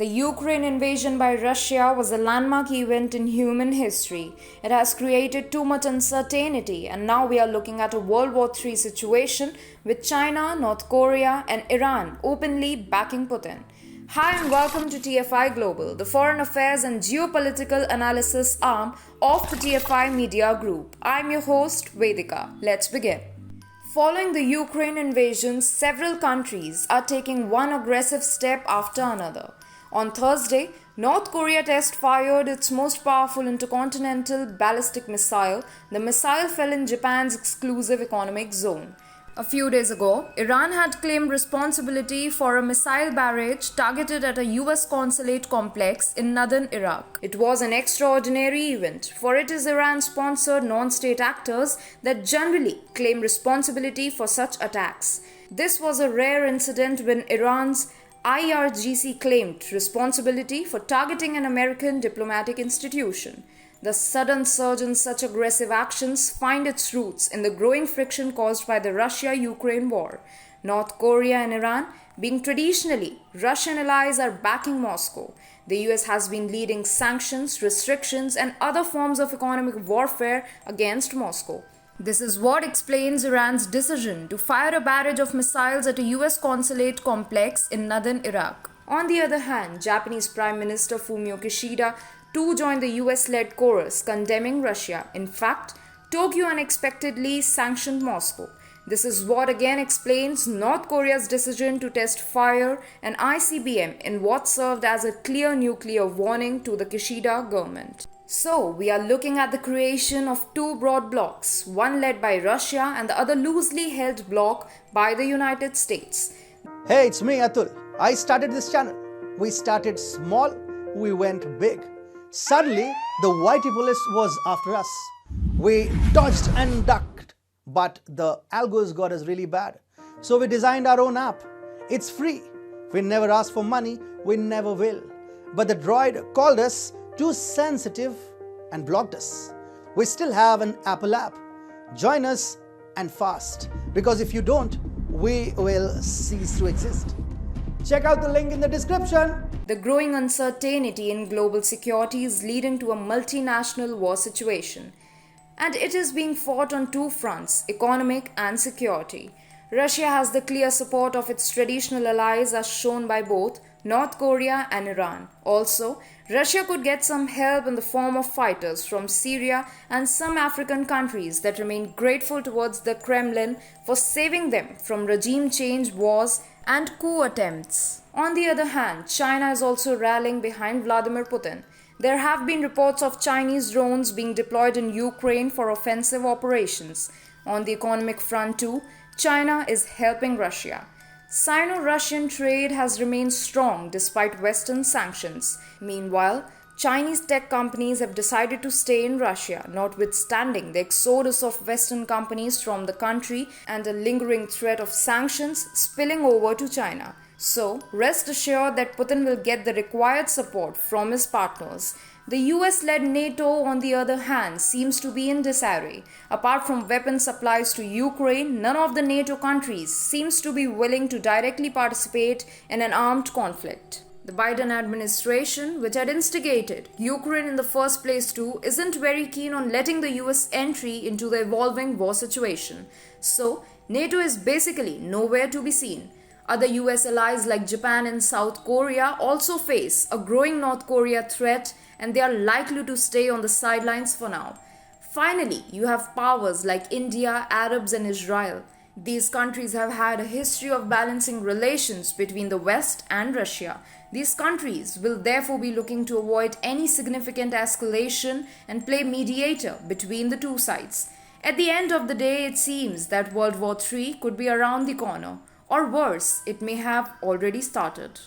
The Ukraine invasion by Russia was a landmark event in human history. It has created too much uncertainty, and now we are looking at a World War III situation with China, North Korea, and Iran openly backing Putin. Hi and welcome to TFI Global, the foreign affairs and geopolitical analysis arm of the TFI Media Group. I'm your host, Vedika. Let's begin. Following the Ukraine invasion, several countries are taking one aggressive step after another. On Thursday, North Korea test-fired its most powerful intercontinental ballistic missile. The missile fell in Japan's exclusive economic zone. A few days ago, Iran had claimed responsibility for a missile barrage targeted at a US consulate complex in northern Iraq. It was an extraordinary event, for it is Iran-sponsored non-state actors that generally claim responsibility for such attacks. This was a rare incident when Iran's IRGC claimed responsibility for targeting an American diplomatic institution. The sudden surge in such aggressive actions find its roots in the growing friction caused by the Russia-Ukraine war. North Korea and Iran, being traditionally Russian allies, are backing Moscow. The US has been leading sanctions, restrictions, and other forms of economic warfare against Moscow. This is what explains Iran's decision to fire a barrage of missiles at a US consulate complex in northern Iraq. On the other hand, Japanese Prime Minister Fumio Kishida too joined the US-led chorus condemning Russia. In fact, Tokyo unexpectedly sanctioned Moscow. This is what again explains North Korea's decision to test fire an ICBM in what served as a clear nuclear warning to the Kishida government. So, we are looking at the creation of two broad blocs, one led by Russia and the other loosely held bloc by the United States. Hey, it's me, Atul. I started this channel. We started small, we went big. Suddenly, the whitey police was after us. We dodged and ducked, but the algos got us really bad. So we designed our own app. It's free. We never asked for money, we never will. But the droid called us too sensitive and blocked us. We still have an Apple app. Join us and fast, because if you don't, we will cease to exist. Check out the link in the description. The growing uncertainty in global security is leading to a multinational war situation. And it is being fought on two fronts, economic and security. Russia has the clear support of its traditional allies as shown by both North Korea and Iran. Also, Russia could get some help in the form of fighters from Syria and some African countries that remain grateful towards the Kremlin for saving them from regime change wars and coup attempts. On the other hand, China is also rallying behind Vladimir Putin. There have been reports of Chinese drones being deployed in Ukraine for offensive operations. On the economic front too, China is helping Russia. Sino-Russian trade has remained strong despite Western sanctions. Meanwhile, Chinese tech companies have decided to stay in Russia, notwithstanding the exodus of Western companies from the country and a lingering threat of sanctions spilling over to China. So, rest assured that Putin will get the required support from his partners. The US-led NATO, on the other hand, seems to be in disarray. Apart from weapon supplies to Ukraine, none of the NATO countries seems to be willing to directly participate in an armed conflict. The Biden administration, which had instigated Ukraine in the first place too, isn't very keen on letting the US entry into the evolving war situation. So, NATO is basically nowhere to be seen. Other US allies like Japan and South Korea also face a growing North Korea threat, and they are likely to stay on the sidelines for now. Finally, you have powers like India, Arabs, and Israel. These countries have had a history of balancing relations between the West and Russia. These countries will therefore be looking to avoid any significant escalation and play mediator between the two sides. At the end of the day, it seems that World War III could be around the corner. Or worse, it may have already started.